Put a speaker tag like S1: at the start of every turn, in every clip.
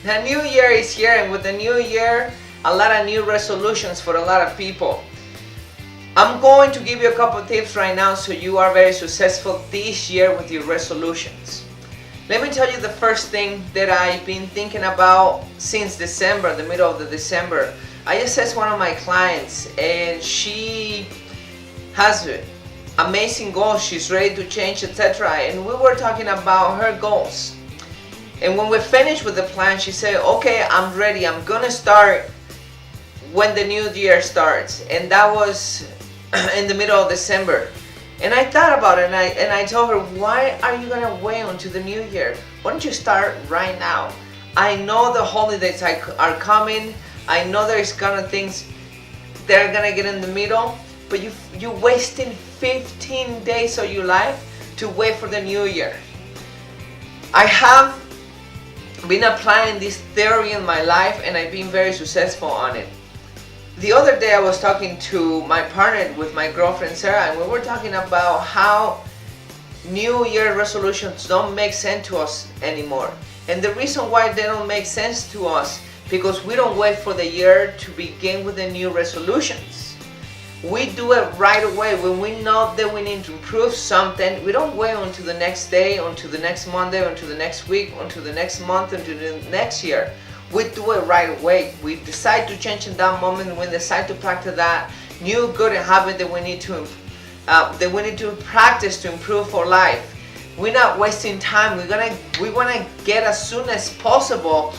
S1: A new year is here, and with the new year, a lot of new resolutions for a lot of people. I'm going to give you a couple tips right now so you are very successful this year with your resolutions. Let me tell you the first thing that I've been thinking about since December, the middle of the December. I assessed one of my clients, and she has amazing goals. She's ready to change, etc. And we were talking about her goals. And when we finished with the plan, she said, okay, I'm ready. I'm gonna start when the new year starts. And that was in the middle of December. And I thought about it, and I told her, why are you gonna wait until the new year? Why don't you start right now? I know the holidays are coming. I know there's gonna things that are gonna get in the middle, but you're wasting 15 days of your life to wait for the new year. I have been applying this theory in my life, and I've been very successful on it. The other day I was talking to my partner with my girlfriend Sarah, and we were talking about how New Year resolutions don't make sense to us anymore. And the reason why they don't make sense to us, because we don't wait for the year to begin with the new resolutions. We do it right away. When we know that we need to improve something, we don't wait until the next day, until the next Monday, until the next week, until the next month, until the next year. We do it right away. We decide to change in that moment. We decide to practice that new good habit that we need to practice to improve our life. We're not wasting time. We want to get as soon as possible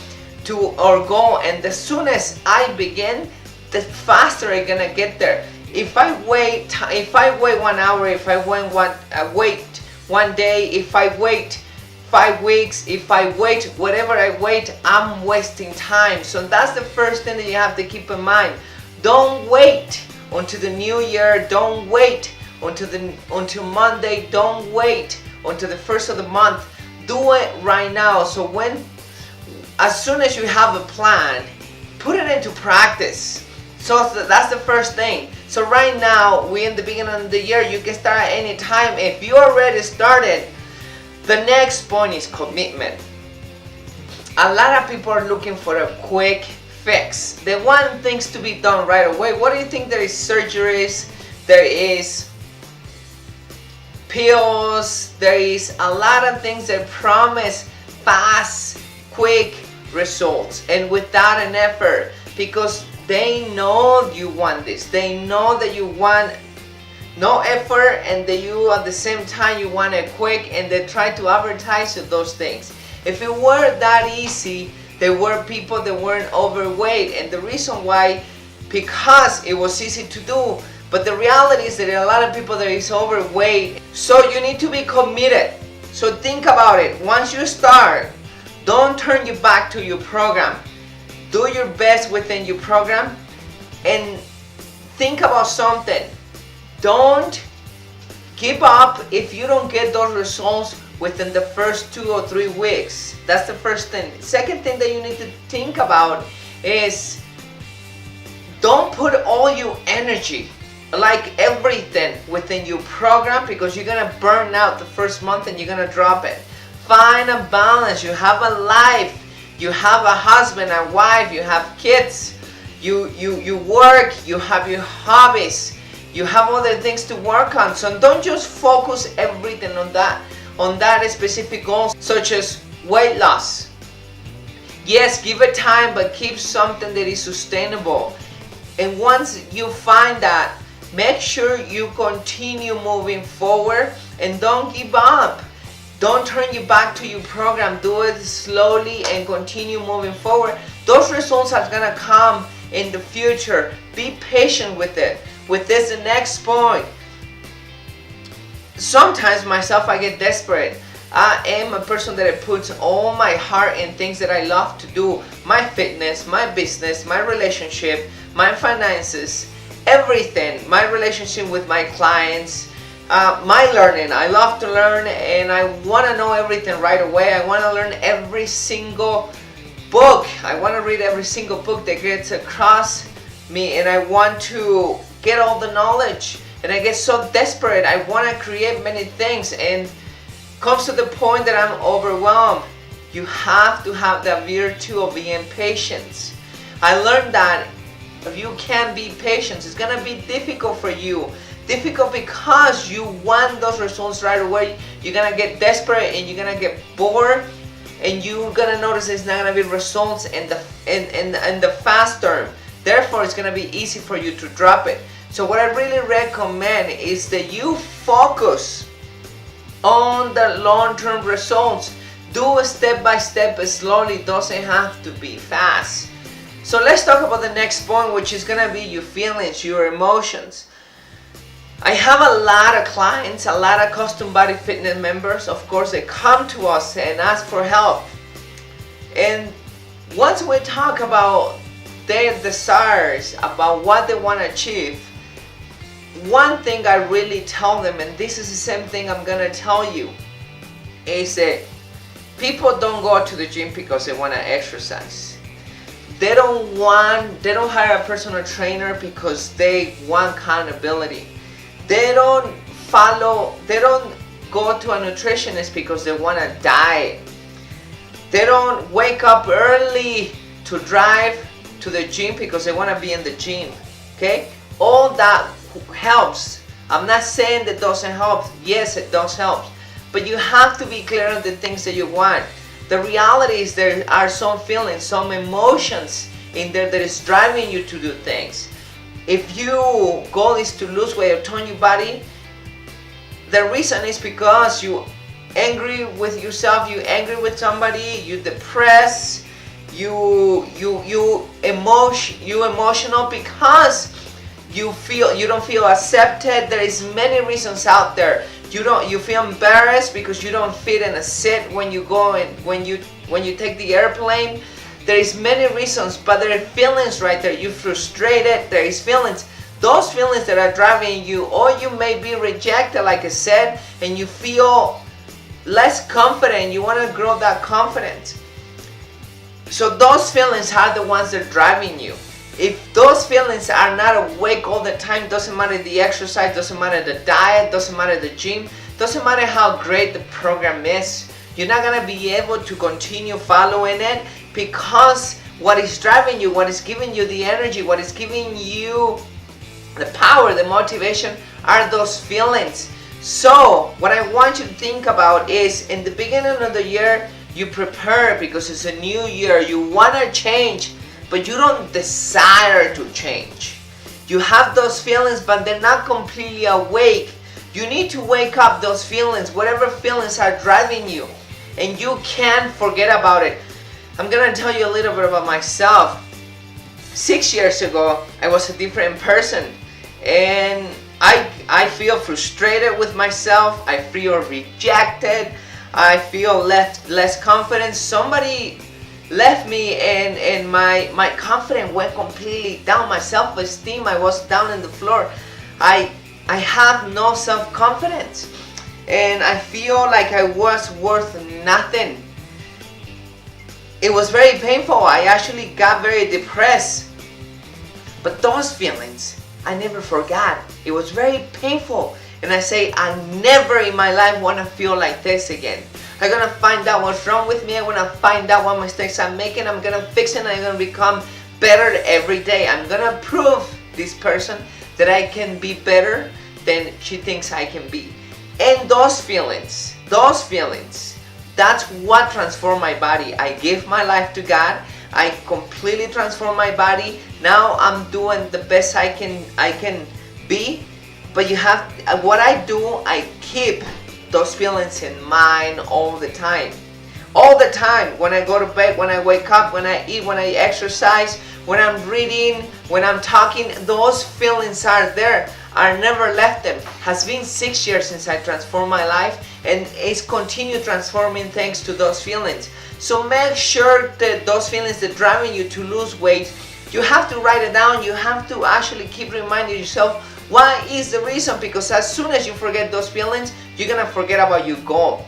S1: to our goal, and the soonest I begin, the faster I'm gonna get there. If I wait 1 hour, if I wait one day, if I wait 5 weeks, if I wait whatever I wait, I'm wasting time. So that's the first thing that you have to keep in mind. Don't wait until the new year. Don't wait until Monday. Don't wait until the first of the month. Do it right now. So as soon as you have a plan, put it into practice. So that's the first thing. So right now, we're in the beginning of the year. You can start at any time. If you already started, the next point is commitment. A lot of people are looking for a quick fix. They want things to be done right away. What do you think? There is surgeries, there is pills, there is a lot of things that promise fast, quick results, and without an effort, because they know you want this. They know that you want no effort, and that you at the same time you want it quick, and they try to advertise those things. If it were that easy, there were people that weren't overweight, and the reason why, because it was easy to do. But the reality is that there are a lot of people that is overweight. So you need to be committed. So think about it. Once you start, don't turn your back to your program. Do your best within your program, and think about something. Don't give up if you don't get those results within the first 2 or 3 weeks. That's the first thing. Second thing that you need to think about is, don't put all your energy, like everything, within your program, because you're gonna burn out the first month and you're gonna drop it. Find a balance. You have a life. You have a husband and wife, you have kids, you work, you have your hobbies, you have other things to work on. So don't just focus everything on that specific goal, such as weight loss. Yes, give it time, but keep something that is sustainable. And once you find that, make sure you continue moving forward and don't give up. Don't turn your back to your program. Do it slowly and continue moving forward. Those results are gonna come in the future. Be patient with it. With this, the next point. Sometimes myself, I get desperate. I am a person that puts all my heart in things that I love to do. My fitness, my business, my relationship, my finances, everything. My relationship with my clients. My learning. I love to learn, and I want to know everything right away. I want to learn every single book. I want to read every single book that gets across me, and I want to get all the knowledge. And I get so desperate. I want to create many things, and comes to the point that I'm overwhelmed. You have to have the virtue of being patient. I learned that if you can't be patient, it's gonna be difficult for you. Difficult because you want those results right away. You're gonna get desperate and you're gonna get bored, and you're gonna notice it's not gonna be results in the fast term. Therefore, it's gonna be easy for you to drop it. So what I really recommend is that you focus on the long-term results. Do it step by step, slowly. It doesn't have to be fast. So let's talk about the next point, which is gonna be your feelings, your emotions. I have a lot of clients, a lot of custom body fitness members. Of course, they come to us and ask for help. And once we talk about their desires, about what they want to achieve, one thing I really tell them, and this is the same thing I'm gonna tell you, is that people don't go to the gym because they want to exercise. They don't hire a personal trainer because they want accountability. They don't go to a nutritionist because they want to diet. They don't wake up early to drive to the gym because they want to be in the gym. Okay? All that helps. I'm not saying that doesn't help. Yes, it does help. But you have to be clear on the things that you want. The reality is there are some feelings, some emotions in there that is driving you to do things. If your goal is to lose weight or tone your body, the reason is because you angry with yourself, you angry with somebody, you depressed, you emotional because you don't feel accepted. There is many reasons out there. You feel embarrassed because you don't fit in a seat when you go and when you take the airplane. There is many reasons, but there are feelings right there. You're frustrated. There is feelings. Those feelings that are driving you, or you may be rejected, like I said, and you feel less confident. You want to grow that confidence. So those feelings are the ones that are driving you. If those feelings are not awake all the time, doesn't matter the exercise, doesn't matter the diet, doesn't matter the gym, doesn't matter how great the program is, you're not going to be able to continue following it, because what is driving you, what is giving you the energy, what is giving you the power, the motivation are those feelings. So what I want you to think about is, in the beginning of the year, you prepare because it's a new year. You want to change, but you don't desire to change. You have those feelings, but they're not completely awake. You need to wake up those feelings, whatever feelings are driving you, and you can't forget about it. I'm gonna tell you a little bit about myself. 6 years ago, I was a different person, and I feel frustrated with myself. I feel rejected. I feel less confident. Somebody left me, and my confidence went completely down. My self-esteem, I was down in the floor. I have no self-confidence, and I feel like I was worth nothing. It was very painful. I actually got very depressed. But those feelings, I never forgot. It was very painful. And I say, I never in my life want to feel like this again. I'm going to find out what's wrong with me. I'm going to find out what mistakes I'm making. I'm going to fix it, and I'm going to become better every day. I'm going to prove this person that I can be better than she thinks I can be. And those feelings, that's what transformed my body. I gave my life to God. I completely transformed my body. Now I'm doing the best I can be. But you have, what I do, I keep those feelings in mind all the time. All the time. When I go to bed, when I wake up, when I eat, when I exercise, when I'm reading, when I'm talking, those feelings are there. I never left them. Has been 6 years since I transformed my life, and it's continued transforming thanks to those feelings. So make sure that those feelings that are driving you to lose weight, you have to write it down. You have to actually keep reminding yourself what is the reason, because as soon as you forget those feelings, you're gonna forget about your goal.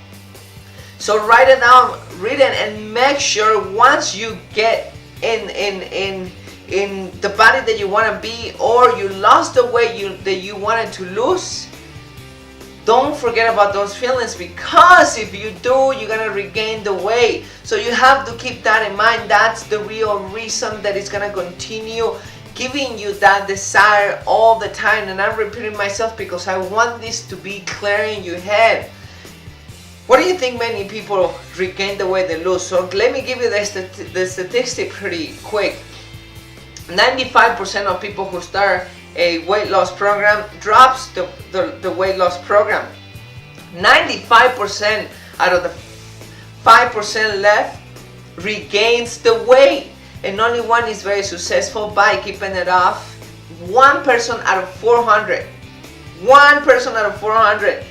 S1: So write it down, read it, and make sure once you get in the body that you want to be, or you lost the weight that you wanted to lose, don't don't forget about those feelings, because if you do, you're gonna regain the weight. So you have to keep that in mind. That's the real reason that it's gonna continue giving you that desire all the time. And I'm repeating myself because I want this to be clear in your head. What do you think many people regain the weight they lose? So let me give you the statistic pretty quick. 95% of people who start a weight loss program drops the weight loss program. 95% out of the 5% left regains the weight, and only one is very successful by keeping it off. 1% out of 400. 1% out of 400.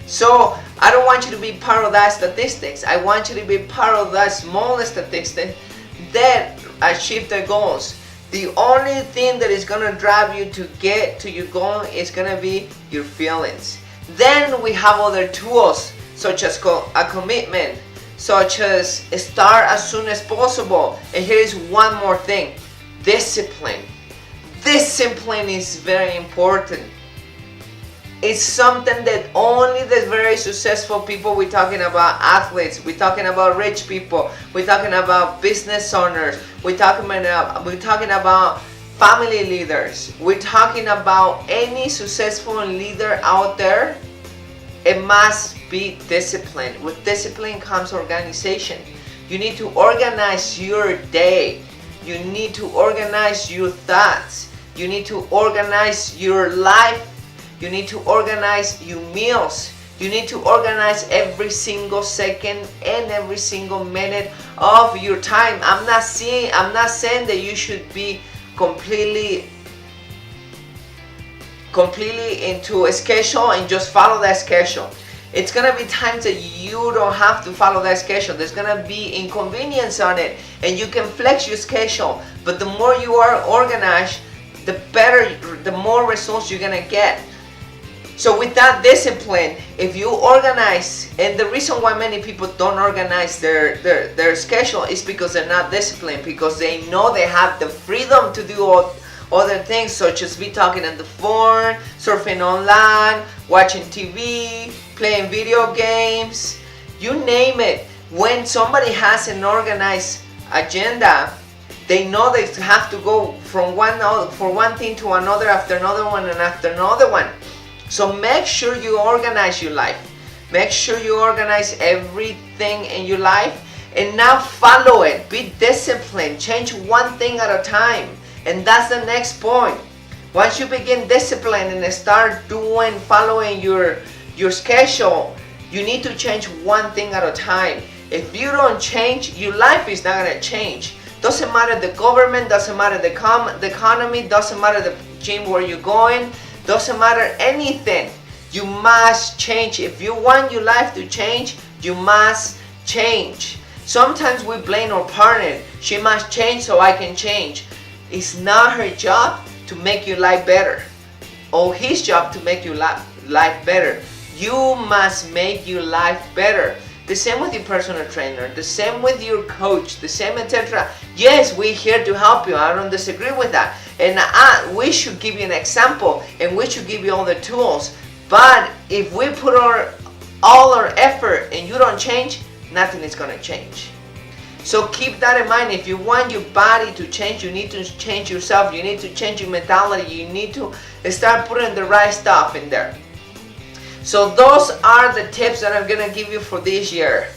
S1: So I don't want you to be part of that statistics. I want you to be part of that small statistic that achieve their goals. The only thing that is going to drive you to get to your goal is going to be your feelings. Then we have other tools, such as a commitment, such as start as soon as possible. And here is one more thing: discipline. Discipline is very important. It's something that only the very successful people, we're talking about athletes, we're talking about rich people, we're talking about business owners, we're talking about family leaders, we're talking about any successful leader out there. It must be discipline. With discipline comes organization. You need to organize your day. You need to organize your thoughts. You need to organize your life. You need to organize your meals. You need to organize every single second and every single minute of your time. I'm not saying that you should be completely into a schedule and just follow that schedule. It's gonna be times that you don't have to follow that schedule. There's gonna be inconvenience on it, and you can flex your schedule. But the more you are organized, the better, the more results you're gonna get. So with that discipline, if you organize, and the reason why many people don't organize their schedule is because they're not disciplined, because they know they have the freedom to do other things, such as be talking on the phone, surfing online, watching TV, playing video games, you name it. When somebody has an organized agenda, they know they have to go from one thing to another, after another one, and after another one. So make sure you organize your life. Make sure you organize everything in your life, and now follow it. Be disciplined. Change one thing at a time. And that's the next point. Once you begin discipline and start following your schedule, you need to change one thing at a time. If you don't change, your life is not going to change. Doesn't matter the government, doesn't matter the economy, doesn't matter the gym where you're going, doesn't matter anything. You must change. If you want your life to change, you must change. Sometimes we blame our partner. She must change so I can change. It's not her job to make your life better, or his job to make your life better. You must make your life better. The same with your personal trainer, the same with your coach, the same, etc. Yes, we're here to help you. I don't disagree with that. And we should give you an example, and we should give you all the tools. But if we put all our effort and you don't change, nothing is going to change. So keep that in mind. If you want your body to change, you need to change yourself. You need to change your mentality. You need to start putting the right stuff in there. So those are the tips that I'm going to give you for this year.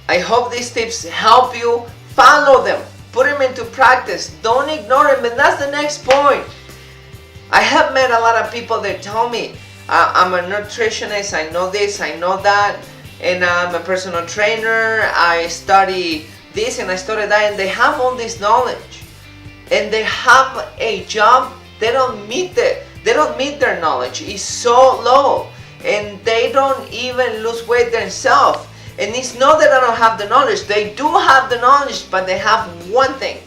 S1: I hope these tips help you. Follow them. Put them into practice. Don't ignore them. And that's the next point. I have met a lot of people that tell me, I'm a nutritionist, I know this, I know that, and I'm a personal trainer, I study this and I study that, and they have all this knowledge. And they have a job, they don't meet their knowledge. It's so low. And they don't even lose weight themselves. And it's not that I don't have the knowledge. They do have the knowledge, but they have one thing.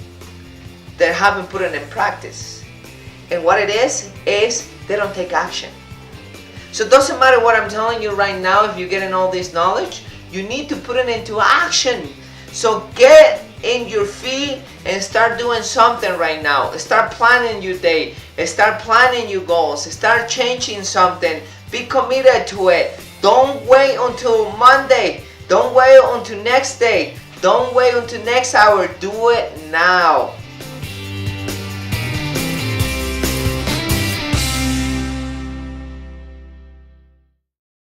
S1: They haven't put it in practice. And what it is they don't take action. So it doesn't matter what I'm telling you right now. If you're getting all this knowledge, you need to put it into action. So get in your feet and start doing something right now. Start planning your day. Start planning your goals. Start changing something Be committed to it. Don't wait until Monday. Don't wait until next day. Don't wait until next hour. Do it now.